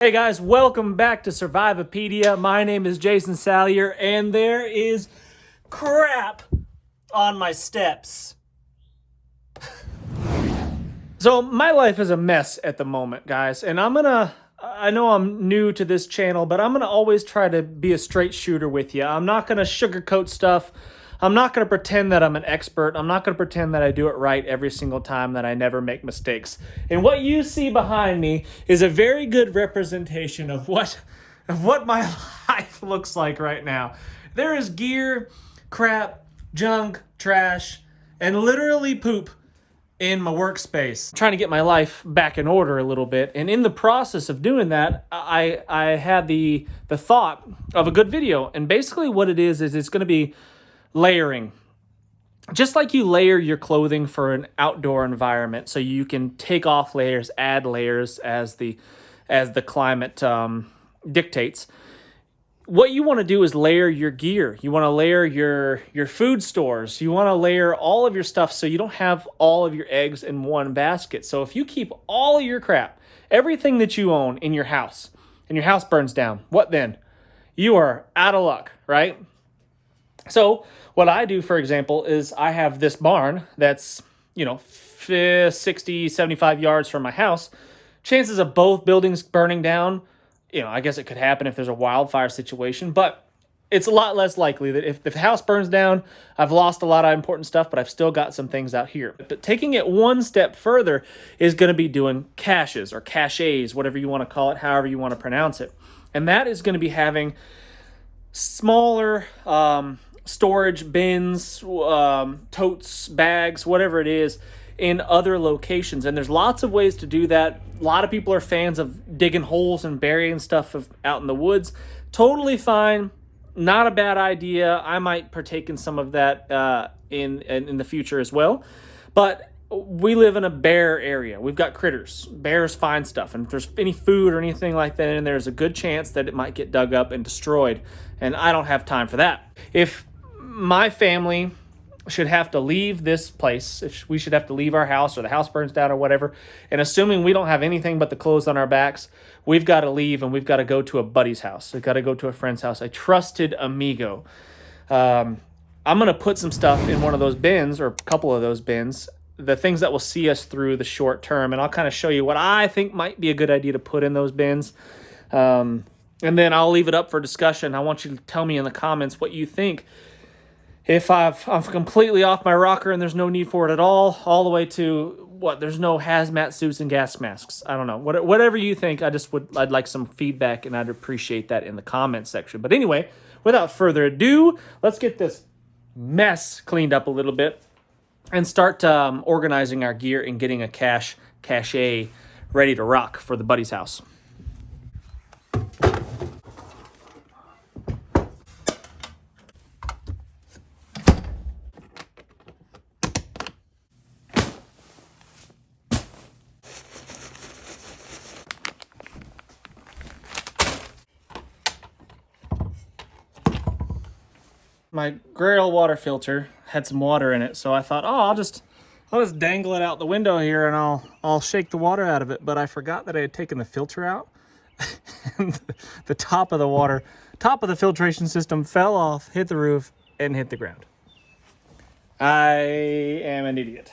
Hey guys, welcome back to Survivopedia. My name is Jason Salyer, and there is crap on my steps. So my life is a mess at the moment, guys, and I know I'm new to this channel, but I'm gonna always try to be a straight shooter with you. I'm not gonna sugarcoat stuff. I'm not going to pretend that I'm an expert. I'm not going to pretend that I do it right every single time, that I never make mistakes. And what you see behind me is a very good representation of what my life looks like right now. There is gear, crap, junk, trash, and literally poop in my workspace. I'm trying to get my life back in order a little bit. And in the process of doing that, I had the thought of a good video. And basically what it is it's going to be layering. Just like you layer your clothing for an outdoor environment, so you can take off layers, add layers as the climate dictates. What you want to do is layer your gear. You want to layer your food stores. You want to layer all of your stuff so you don't have all of your eggs in one basket. So if you keep all of your crap, everything that you own in your house, and your house burns down, what then? You are out of luck, right? So what I do, for example, is I have this barn that's, 60, 75 yards from my house. Chances of both buildings burning down, I guess it could happen if there's a wildfire situation, but it's a lot less likely that if the house burns down, I've lost a lot of important stuff, but I've still got some things out here. But taking it one step further is going to be doing caches or caches, whatever you want to call it, however you want to pronounce it. And that is going to be having smaller storage bins, totes, bags, whatever it is, in other locations. And there's lots of ways to do that. A lot of people are fans of digging holes and burying stuff out in the woods. Totally fine. Not a bad idea. I might partake in some of that in the future as well. But we live in a bear area. We've got critters. Bears find stuff. And if there's any food or anything like that in there, there's a good chance that it might get dug up and destroyed. And I don't have time for that. If my family should have to leave this place, if we should have to leave our house or the house burns down or whatever, and assuming we don't have anything but the clothes on our backs, we've got to leave and we've got to go to a buddy's house. We've got to go to a friend's house, a trusted amigo. I'm going to put some stuff in one of those bins or a couple of those bins, the things that will see us through the short term. And I'll kind of show you what I think might be a good idea to put in those bins. And then I'll leave it up for discussion. I want you to tell me in the comments what you think. If I'm completely off my rocker and there's no need for it at all the way to there's no hazmat suits and gas masks. I don't know. Whatever you think, I'd like some feedback, and I'd appreciate that in the comments section. But anyway, without further ado, let's get this mess cleaned up a little bit and start organizing our gear and getting a cache ready to rock for the buddy's house. My Grail water filter had some water in it, so I thought, I'll just dangle it out the window here and I'll shake the water out of it. But I forgot that I had taken the filter out, and the top of the filtration system fell off, hit the roof, and hit the ground. I am an idiot.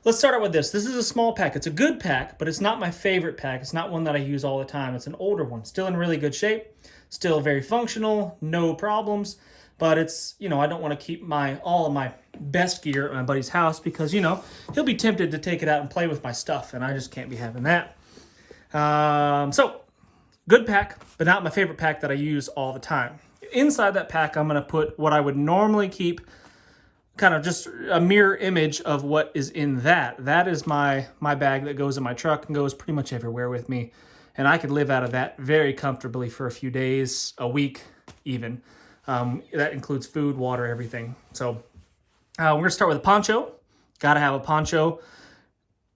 Let's start out with this. This is a small pack. It's a good pack, but it's not my favorite pack. It's not one that I use all the time. It's an older one, still in really good shape, still very functional, no problems. But it's, I don't want to keep all of my best gear at my buddy's house because, he'll be tempted to take it out and play with my stuff, and I just can't be having that. So, good pack, but not my favorite pack that I use all the time. Inside that pack, I'm going to put what I would normally keep, kind of just a mirror image of what is in that. That is my bag that goes in my truck and goes pretty much everywhere with me. And I could live out of that very comfortably for a few days, a week even. That includes food, water, everything. So we're going to start with a poncho. Got to have a poncho.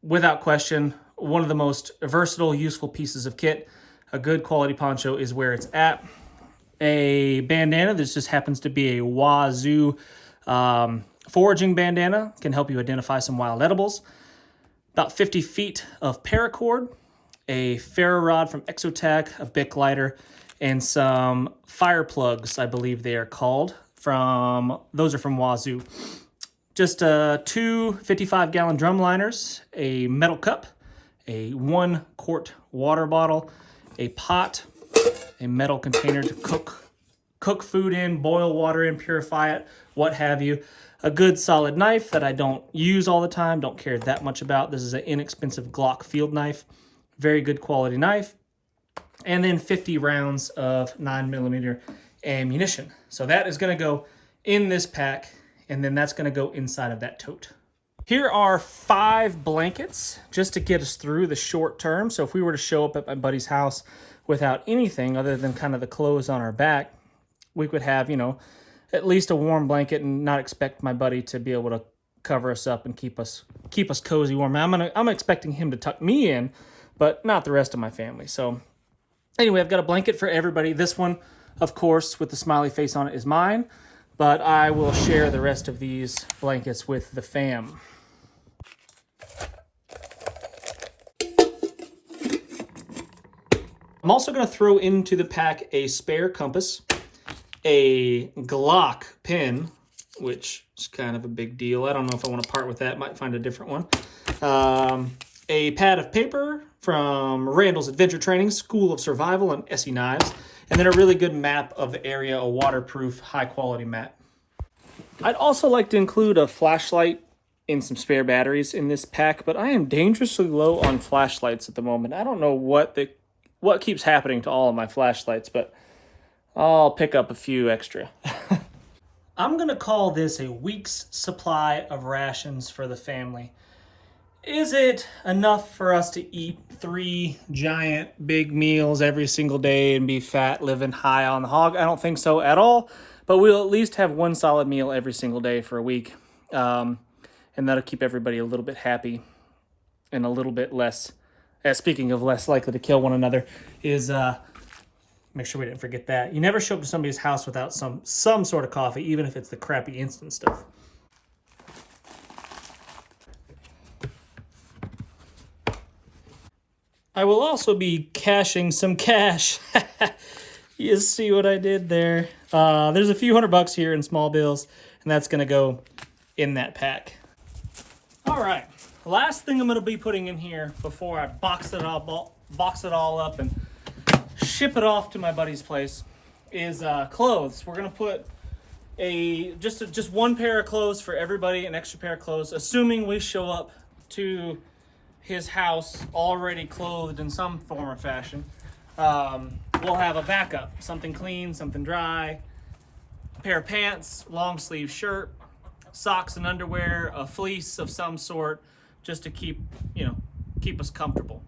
Without question, one of the most versatile, useful pieces of kit. A good quality poncho is where it's at. A bandana. This just happens to be a Wazoo foraging bandana. Can help you identify some wild edibles. About 50 feet of paracord. a ferro rod from Exotech, a Bic lighter, and some fire plugs, I believe they are called. Those are from Wazoo. Just two 55-gallon drum liners, a metal cup, a 1-quart water bottle, a pot, a metal container to cook food in, boil water in, purify it, what have you. A good solid knife that I don't use all the time, don't care that much about. This is an inexpensive Glock field knife. Very good quality knife. And then 50 rounds of 9mm ammunition. So that is going to go in this pack, and then that's going to go inside of that tote. Here are 5 blankets just to get us through the short term. So if we were to show up at my buddy's house without anything other than kind of the clothes on our back, we could have, you know, at least a warm blanket and not expect my buddy to be able to cover us up and keep us cozy warm. I'm expecting him to tuck me in, but not the rest of my family. So anyway, I've got a blanket for everybody. This one, of course, with the smiley face on it is mine, but I will share the rest of these blankets with the fam. I'm also going to throw into the pack a spare compass, a Glock pen, which is kind of a big deal. I don't know if I want to part with that. Might find a different one. A pad of paper from Randall's Adventure Training, School of Survival, and Essie Knives. And then a really good map of the area, a waterproof, high-quality map. I'd also like to include a flashlight and some spare batteries in this pack, but I am dangerously low on flashlights at the moment. I don't know what keeps happening to all of my flashlights, but I'll pick up a few extra. I'm going to call this a week's supply of rations for the family. Is it enough for us to eat 3 giant big meals every single day and be fat, living high on the hog? I don't think so at all, but we'll at least have 1 solid meal every single day for a week. And that'll keep everybody a little bit happy and a little bit less, speaking of less likely to kill one another, is make sure we didn't forget that. You never show up to somebody's house without some sort of coffee, even if it's the crappy instant stuff. I will also be cashing some cash. You see what I did there? There's a few $100 here in small bills, and that's going to go in that pack. All right, last thing I'm going to be putting in here before I box it all up and ship it off to my buddy's place is clothes. We're going to put just 1 pair of clothes for everybody, an extra pair of clothes, assuming we show up to his house already clothed in some form or fashion. We'll have a backup, something clean, something dry, a pair of pants, long sleeve shirt, socks and underwear, a fleece of some sort, just to keep us comfortable.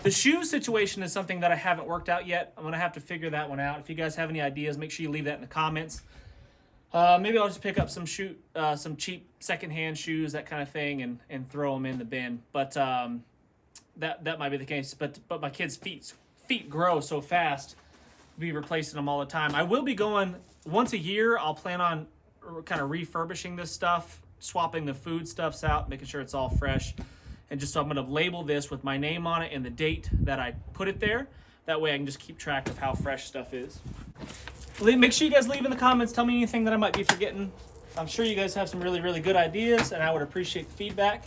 The shoe situation is something that I haven't worked out yet. I'm gonna have to figure that one out. If you guys have any ideas, make sure you leave that in the comments. Maybe I'll just pick up some cheap secondhand shoes, that kind of thing, and throw them in the bin. But that might be the case. But my kids' feet grow so fast, I'll be replacing them all the time. I will be going once a year. I'll plan on kind of refurbishing this stuff, swapping the food stuffs out, making sure it's all fresh. And so I'm going to label this with my name on it and the date that I put it there. That way I can just keep track of how fresh stuff is. Make sure you guys leave in the comments. Tell me anything that I might be forgetting. I'm sure you guys have some really, really good ideas, and I would appreciate the feedback.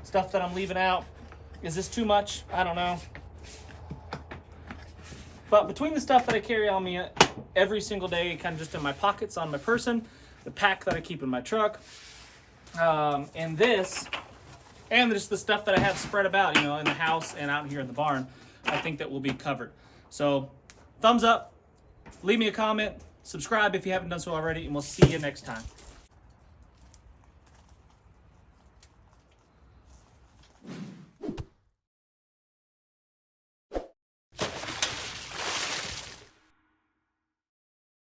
Stuff that I'm leaving out. Is this too much? I don't know. But between the stuff that I carry on me every single day, kind of just in my pockets on my person, the pack that I keep in my truck, and this, and just the stuff that I have spread about, in the house and out here in the barn, I think that will be covered. So, thumbs up, leave me a comment, subscribe if you haven't done so already, and we'll see you next time.